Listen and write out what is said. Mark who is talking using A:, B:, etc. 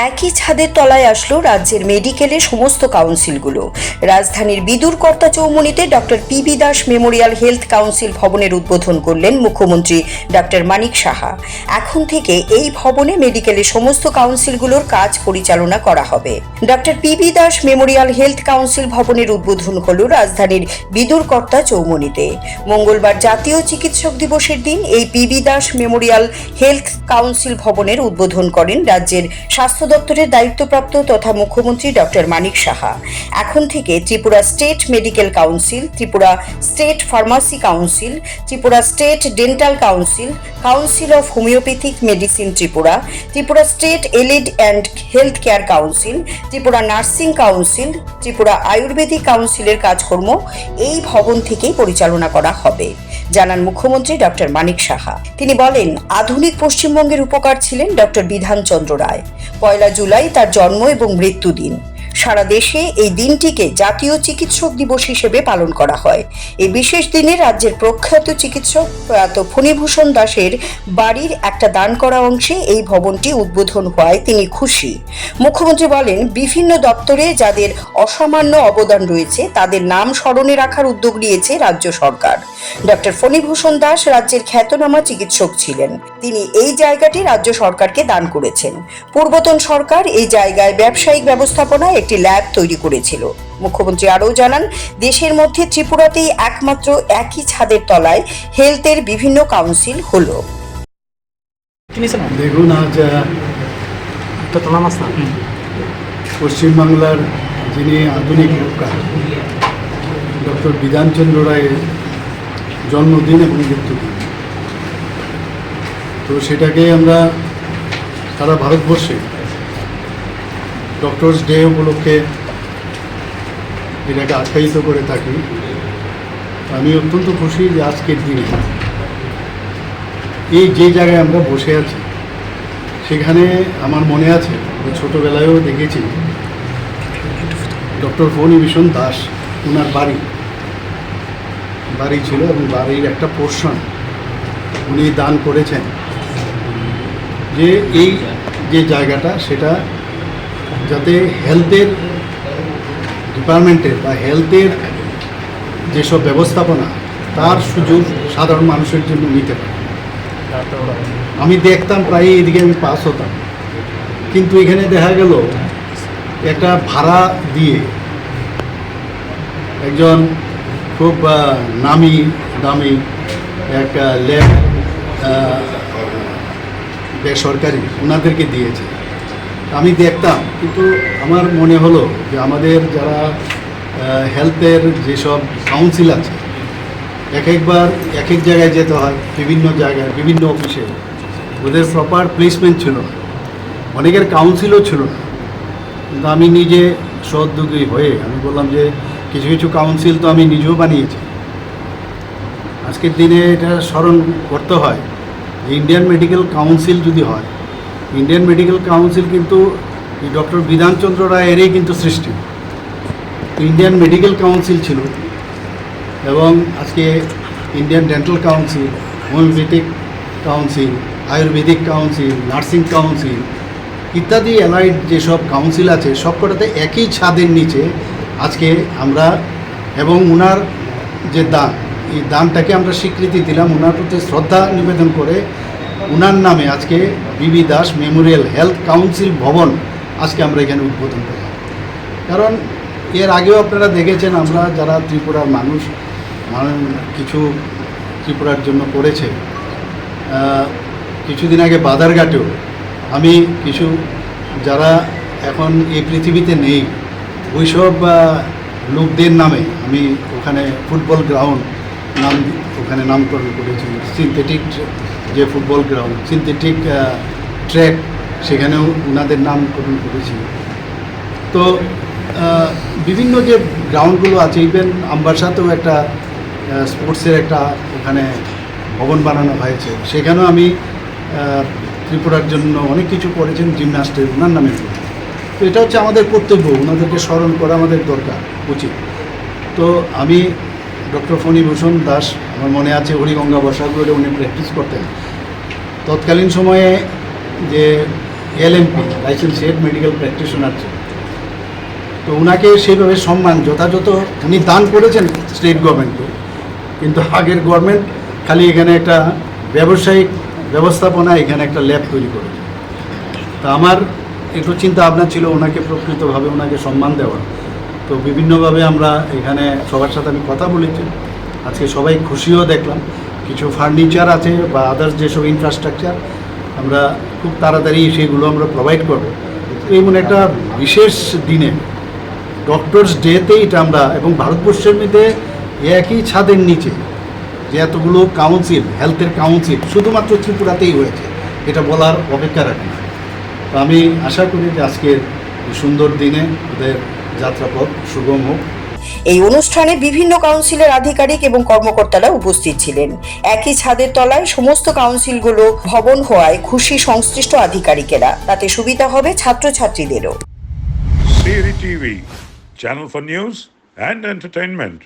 A: একই ছাদের তলায় আসলো রাজ্যের মেডিকেলের সমস্ত কাউন্সিলগুলো। রাজধানীর বিদুরকর্তা চৌমুহনীতে doctor PB Das memorial health council ভবনের উদ্বোধন করলেন মুখ্যমন্ত্রী ডক্টর মানিক সাহা। এখন থেকে এই ভবনে মেডিকেলের সমস্ত কাউন্সিলগুলোর কাজ পরিচালনা করা হবে। Doctor PB Das memorial health council ভবনের উদ্বোধন হল রাজধানীর বিদুরকর্তা চৌমুহনীতে। মঙ্গলবার জাতীয় চিকিৎসক দিবসের দিন এই PB Das memorial health council ভবনের উদ্বোধন করেন রাজ্যের স্বাস্থ্য দপ্তরের দায়িত্বপ্রাপ্ত তথা মুখ্যমন্ত্রী ডক্টর মানিক সাহা। এখন থেকে Tripura state medical council, Tripura state pharmacy council, Tripura state dental council, council of homeopathic medicine Tripura, Tripura state এলিড and health care council, Tripura nursing council, Tripura Ayurvedic কাউন্সিলের কাজকর্ম এই ভবন থেকেই পরিচালনা করা হবে, জানান মুখ্যমন্ত্রী ডক্টর মানিক সাহা। তিনি বলেন, আধুনিক পশ্চিমবঙ্গের উপকার ছিলেন ডক্টর বিধানচন্দ্র রায়। 1 জুলাই তার জন্ম এবং মৃত্যুদিন। সারা দেশে এই দিনটিকে জাতীয় চিকিৎসক দিবস হিসেবে পালন করা হয়। এই বিশেষ দিনে রাজ্যের প্রখ্যাত চিকিৎসক প্রয়াত ফণীভূষণ দাসের বাড়ির একটা দান করা অংশে এই ভবনটি উদ্বোধন হওয়ায় তিনি খুশি। মুখ্যমন্ত্রী বলেন, বিভিন্ন দপ্তরে যাদের অসামান্য অবদান রয়েছে তাদের নাম স্মরণে রাখার উদ্যোগ নিয়েছে রাজ্য সরকার। ডক্টর ফণীভূষণ দাস রাজ্যের খ্যাতনামা চিকিৎসক ছিলেন। তিনি এই জায়গাটি রাজ্য সরকারকে দান করেছেন। পূর্বতন সরকার এই জায়গায় ব্যবসায়িক ব্যবস্থাপনায় একটি ল্যাব তৈরি করেছিল। মুখ্যমন্ত্রী আরও জানান, দেশের মধ্যে ত্রিপুরাতেই একমাত্র একই ছাদের তলায় হেলথের বিভিন্ন কাউন্সিল হলো।
B: দেখুন, আজ পশ্চিমবাংলার যিনি আধুনিক রূপকার ডক্টর বিধানচন্দ্র রায়ের জন্মদিন এবং মৃত্যুদিন। তো সেটাকে আমরা সারা ভারতবর্ষে ডক্টরস ডে উপলক্ষে এটাকে আখ্যায়িত করে থাকি। আমি অত্যন্ত খুশি যে আজকের দিনে এই যে জায়গায় আমরা বসে আছি সেখানে আমার মনে আছে যে ছোটোবেলায়ও দেখেছি ডক্টর ফণীভূষণ দাস ওনার বাড়ি ছিল এবং বাড়ির একটা পোর্শন উনি দান করেছেন, যে এই যে জায়গাটা সেটা যাতে হেলথের ডিপার্টমেন্টের বা হেলথের যেসব ব্যবস্থাপনা তার সুযোগ সাধারণ মানুষের জন্য নিতে পারে। আমি দেখতাম প্রায় এদিকে আমি পাস হতাম, কিন্তু এখানে দেখা গেল একটা ভাড়া দিয়ে একজন খুব নামি দামি একটা ল্যাব বেসরকারি ওনাদেরকে দিয়েছে। আমি দেখতাম, কিন্তু আমার মনে হলো যে আমাদের যারা হেলথের যেসব কাউন্সিল আছে একবার এক এক জায়গায় যেতে হয়, বিভিন্ন জায়গায় বিভিন্ন অফিসে ওদের প্রপার প্লেসমেন্ট ছিল না, অনেকের কাউন্সিলও ছিল না। কিন্তু আমি নিজে সহযোগী হয়ে আমি বললাম যে কিছু কিছু কাউন্সিল তো আমি নিজেও বানিয়েছি। আজকের দিনে এটা স্মরণ করতে হয়, ইন্ডিয়ান মেডিকেল কাউন্সিল যদি হয়, ইন্ডিয়ান মেডিকেল কাউন্সিল কিন্তু এই ডক্টর বিধানচন্দ্র রায়েরই কিন্তু সৃষ্টি। ইন্ডিয়ান মেডিকেল কাউন্সিল ছিল এবং আজকে Indian dental council, homeopathic council, Ayurvedic council, nursing council ইত্যাদি অ্যালাইড যেসব কাউন্সিল আছে সবকটাতে একই ছাদের নিচে আজকে আমরা, এবং ওনার যে দান, এই দানটাকে আমরা স্বীকৃতি দিলাম, ওনার প্রতি শ্রদ্ধা নিবেদন করে ওনার নামে আজকে PB Das memorial health council ভবন আজকে আমরা এখানে উদ্বোধন করলাম। কারণ এর আগেও আপনারা দেখেছেন আমরা যারা ত্রিপুরার মানুষ কিছু ত্রিপুরার জন্য করেছে। কিছুদিন আগে বাদারঘাটেও আমি কিছু যারা এখন এই পৃথিবীতে নেই ওইসব লোকদের নামে আমি ওখানে ফুটবল গ্রাউন্ড ওখানে নামকরণ করেছি। সিনথেটিক যে ফুটবল গ্রাউন্ড, সিনথেটিক ট্র্যাক, সেখানেও ওনাদের নামকরণ করেছি। তো বিভিন্ন যে গ্রাউন্ডগুলো আছে, ইভেন আমবাসাতেও একটা স্পোর্টসের একটা ওখানে ভবন বানানো হয়েছে, সেখানেও আমি ত্রিপুরার জন্য অনেক কিছু করেছেন জিমনাস্টের ওনার নামে। তো এটা হচ্ছে আমাদের কর্তব্য, ওনাদেরকে স্মরণ করা আমাদের দরকার উচিত। তো আমি ডক্টর ফণীভূষণ দাস, আমার মনে আছে হরিগঙ্গা বসাগুলো উনি প্র্যাকটিস করতেন। তৎকালীন সময়ে যে এলএমপি লাইসেন্সিয়েট মেডিকেল প্র্যাকটিশনার ছিলেন। তো ওনাকে সেইভাবে সম্মান যথাযথ উনি দান করেছেন স্টেট গভর্নমেন্টকে, কিন্তু আগের গভর্নমেন্ট খালি এখানে একটা ব্যবসায়িক ব্যবস্থাপনা এখানে একটা ল্যাব তৈরি করেছে। তা আমার একটু চিন্তা ভাবনা ছিল ওনাকে প্রকৃতভাবে ওনাকে সম্মান দেওয়া। তো বিভিন্নভাবে আমরা এখানে সবার সাথে আমি কথা বলেছি, আজকে সবাই খুশিও দেখলাম। কিছু ফার্নিচার আছে বা আদার্স যেসব ইনফ্রাস্ট্রাকচার আমরা খুব তাড়াতাড়ি সেগুলো আমরা প্রোভাইড করবো। এমন একটা বিশেষ দিনে ডক্টরস ডেতে এটা আমরা, এবং ভারতবর্ষের মধ্যে একই ছাদের নিচে যে এতগুলো কাউন্সিল, হেলথের কাউন্সিল শুধুমাত্র ত্রিপুরাতেই হয়েছে, এটা বলার অপেক্ষা রাখি। তো আমি আশা করি যে আজকের এই সুন্দর দিনে ওদের যাত্রাপথ সুগম হোক।
A: এই অনুষ্ঠানে বিভিন্ন কাউন্সিলের আধিকারিক এবং কর্মকর্তারা উপস্থিত ছিলেন। একই ছাদের তলায় সমস্ত কাউন্সিলগুলো ভবন হওয়ায় খুশি সংশ্লিষ্ট আধিকারিকেরা, তাতে সুবিধা হবে ছাত্রছাত্রীদেরও।
C: Siri TV, channel for news and entertainment.